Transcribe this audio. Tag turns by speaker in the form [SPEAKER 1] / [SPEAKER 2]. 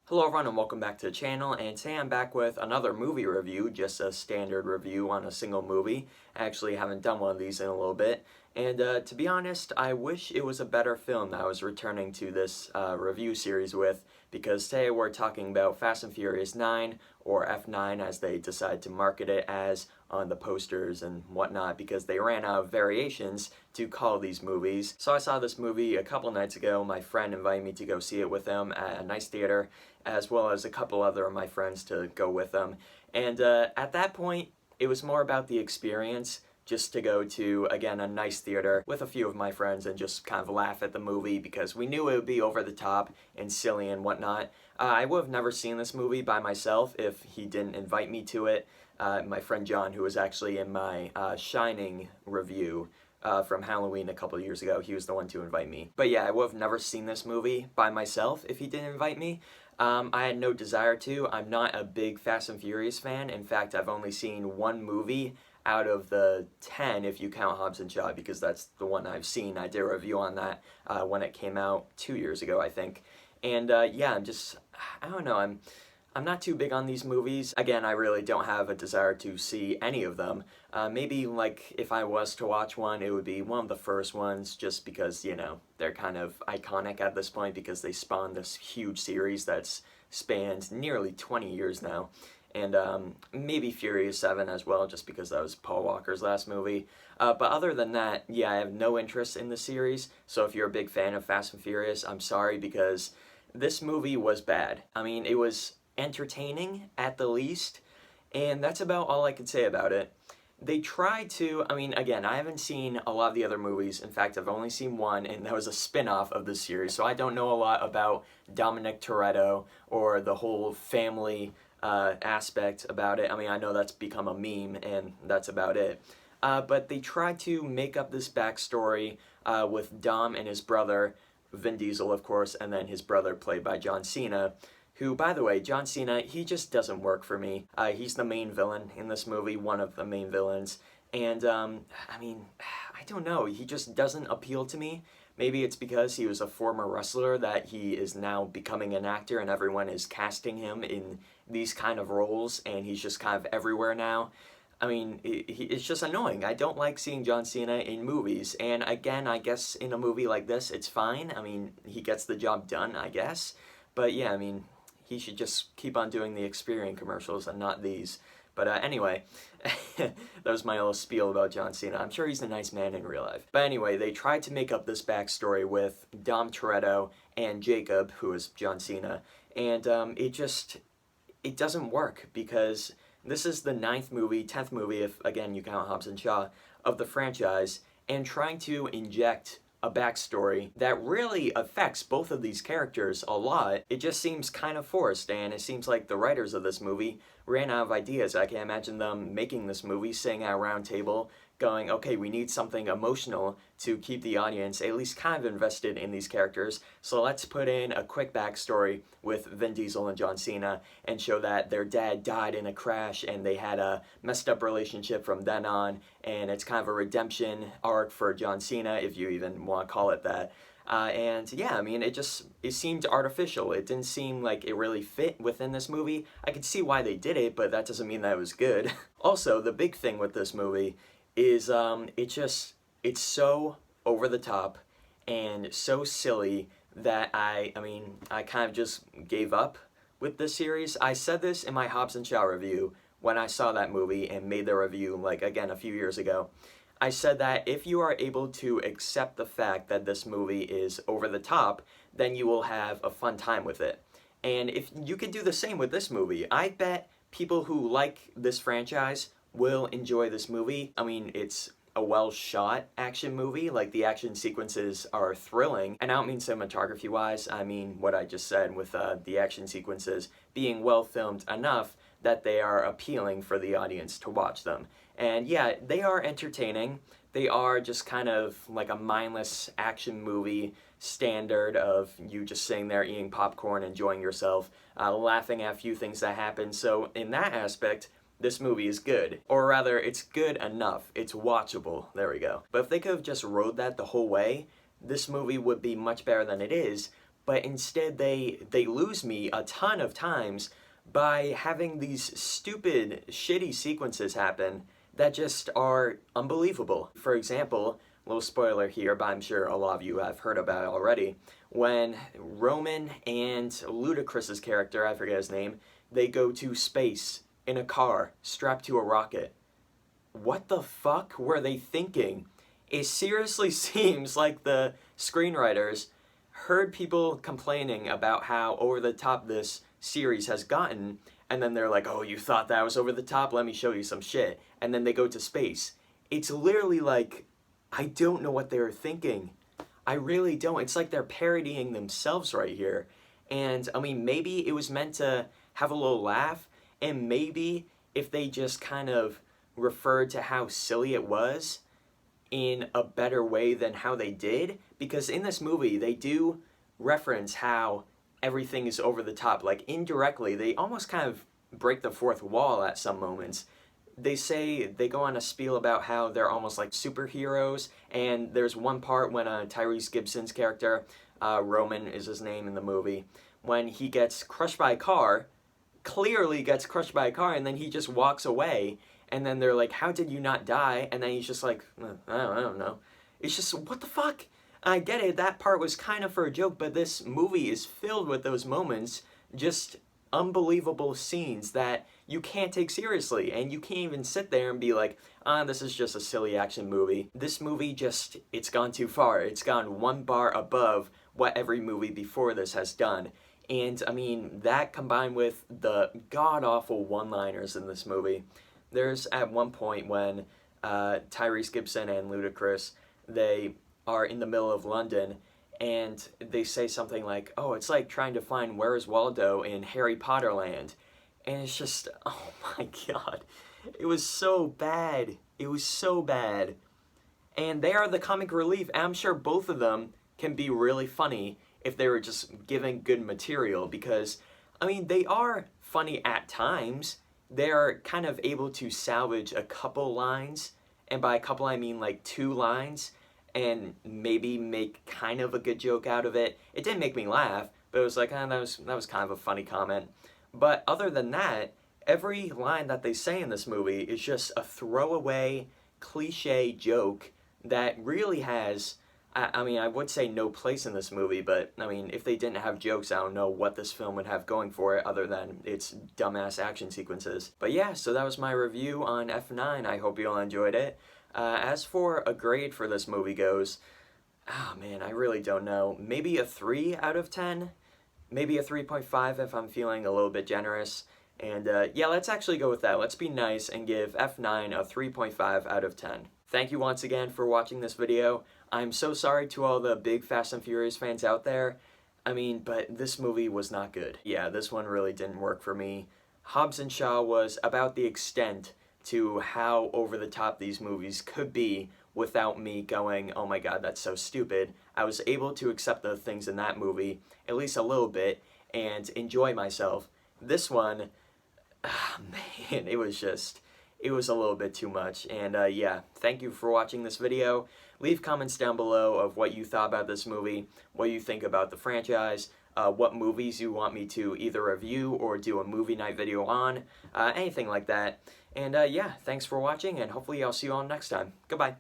[SPEAKER 1] Hello everyone and welcome back to the channel, and today I'm back with another movie review, just a standard review on a single movie. I actually haven't done one of these in a little bit, and to be honest, I wish it was a better film that I was returning to this review series with, because today we're talking about Fast and Furious 9, or F9 as they decide to market it as on the posters and whatnot, because they ran out of variations to call these movies. So I saw this movie a couple nights ago. My friend invited me to go see it with him at a nice theater, as well as a couple other of my friends to go with them. And at that point, it was more about the experience, just to go to, again, a nice theater with a few of my friends and just kind of laugh at the movie because we knew it would be over the top and silly and whatnot. I would have never seen this movie by myself if he didn't invite me to it. My friend John, who was actually in my Shining review from Halloween a couple years ago, he was the one to invite me. But yeah, I would have never seen this movie by myself if he didn't invite me. I had no desire to. I'm not a big Fast and Furious fan. In fact, I've only seen one movie out of the 10 if you count Hobbs and Shaw, because that's the one I've seen. I did a review on that when it came out 2 years ago, I think. And yeah, I don't know, I'm not too big on these movies. Again, I really don't have a desire to see any of them. Maybe, like, if I was to watch one, it would be one of the first ones, just because, you know, they're kind of iconic at this point because they spawned this huge series that's spanned nearly 20 years now. And maybe Furious 7 as well, just because that was Paul Walker's last movie. But other than that, yeah, I have no interest in the series. So if you're a big fan of Fast and Furious, I'm sorry, because this movie was bad. I mean, it was entertaining at the least, and that's about all I could say about it. They tried to, I mean, again, I haven't seen a lot of the other movies. In fact, I've only seen one, and that was a spin-off of this series, so I don't know a lot about Dominic Toretto or the whole family aspect about it. I mean, I know that's become a meme, and that's about it. But they tried to make up this backstory with Dom and his brother, Vin Diesel, of course, and then his brother, played by John Cena, who, by the way, John Cena, he just doesn't work for me. He's the main villain in this movie, one of the main villains, and, I mean, I don't know, he just doesn't appeal to me. Maybe it's because he was a former wrestler that he is now becoming an actor and everyone is casting him in these kind of roles, and he's just kind of everywhere now. I mean, it's just annoying. I don't like seeing John Cena in movies, and again, I guess in a movie like this, it's fine. I mean, he gets the job done, I guess. But yeah, I mean, he should just keep on doing the Experian commercials and not these. But anyway, that was my little spiel about John Cena. I'm sure he's a nice man in real life. But anyway, they tried to make up this backstory with Dom Toretto and Jacob, who is John Cena, and it doesn't work, because this is the 9th movie, 10th movie, if again you count Hobbs and Shaw, of the franchise, and trying to inject a backstory that really affects both of these characters a lot, it just seems kind of forced, and it seems like the writers of this movie ran out of ideas. I can imagine them making this movie, sitting at a round table, going, okay, we need something emotional to keep the audience at least kind of invested in these characters, so let's put in a quick backstory with Vin Diesel and John Cena and show that their dad died in a crash and they had a messed up relationship from then on, and it's kind of a redemption arc for John Cena, if you even want to call it that. And yeah, I mean, it seemed artificial. It didn't seem like it really fit within this movie. I could see why they did it, but that doesn't mean that it was good. Also, the big thing with this movie is it's so over the top and so silly that I mean, I kind of just gave up with this series. I said this in my Hobbs and Shaw review when I saw that movie and made the review, like, again, a few years ago. I said that if you are able to accept the fact that this movie is over the top, then you will have a fun time with it. And if you could do the same with this movie, I bet people who like this franchise will enjoy this movie. I mean, it's a well-shot action movie. Like, the action sequences are thrilling, and I don't mean cinematography-wise, I mean what I just said with the action sequences being well-filmed enough that they are appealing for the audience to watch them. And yeah, they are entertaining. They are just kind of like a mindless action movie standard of you just sitting there eating popcorn, enjoying yourself, laughing at a few things that happen. So in that aspect, this movie is good. Or rather, it's good enough. It's watchable. There we go. But if they could have just rode that the whole way, this movie would be much better than it is. but instead they lose me a ton of times by having these stupid, shitty sequences happen that just are unbelievable. For example, little spoiler here, but I'm sure a lot of you have heard about it already, when Roman and Ludacris's character, I forget his name, they go to space in a car strapped to a rocket. What the fuck were they thinking? It seriously seems like the screenwriters heard people complaining about how over the top this series has gotten, and then they're like, oh, you thought that was over the top? Let me show you some shit. And then they go to space. It's literally like, I don't know what they were thinking. I really don't. It's like they're parodying themselves right here. And, I mean, maybe it was meant to have a little laugh, and maybe if they just kind of referred to how silly it was in a better way than how they did, because in this movie, they do reference how everything is over the top. Like, indirectly, they almost kind of break the fourth wall at some moments. They go on a spiel about how they're almost like superheroes, and there's one part when Tyrese Gibson's character, Roman is his name in the movie, when he gets crushed by a car, clearly gets crushed by a car, and then he just walks away, and then they're like, how did you not die? And then he's just like, I don't know. It's just, what the fuck? I get it, that part was kind of for a joke, but this movie is filled with those moments, just unbelievable scenes that you can't take seriously, and you can't even sit there and be like, this is just a silly action movie. This movie just, it's gone too far. It's gone one bar above what every movie before this has done. And, I mean, that combined with the god-awful one-liners in this movie. There's at one point when Tyrese Gibson and Ludacris, they are in the middle of London, and they say something like, oh, it's like trying to find Where's Waldo in Harry Potter land. And it's just, oh my god. It was so bad. It was so bad. And they are the comic relief. And I'm sure both of them can be really funny if they were just given good material. Because, I mean, they are funny at times. They are kind of able to salvage a couple lines. And by a couple, I mean like 2 lines. And maybe make kind of a good joke out of it. It didn't make me laugh, but it was like, that was kind of a funny comment. But other than that, every line that they say in this movie is just a throwaway, cliche joke that really has, I mean, I would say no place in this movie, but, I mean, if they didn't have jokes, I don't know what this film would have going for it other than its dumbass action sequences. But yeah, so that was my review on F9. I hope you all enjoyed it. As for a grade for this movie goes, oh man, I really don't know. Maybe a 3 out of 10? Maybe a 3.5 if I'm feeling a little bit generous. And yeah, let's actually go with that. Let's be nice and give F9 a 3.5 out of 10. Thank you once again for watching this video. I'm so sorry to all the big Fast and Furious fans out there. I mean, but this movie was not good. Yeah, this one really didn't work for me. Hobbs and Shaw was about the extent to how over the top these movies could be without me going, oh my god, that's so stupid. I was able to accept the things in that movie, at least a little bit, and enjoy myself. This one, man, it was a little bit too much. And yeah, thank you for watching this video. Leave comments down below of what you thought about this movie, what you think about the franchise, what movies you want me to either review or do a movie night video on, anything like that. And yeah, thanks for watching, and hopefully I'll see you all next time. Goodbye.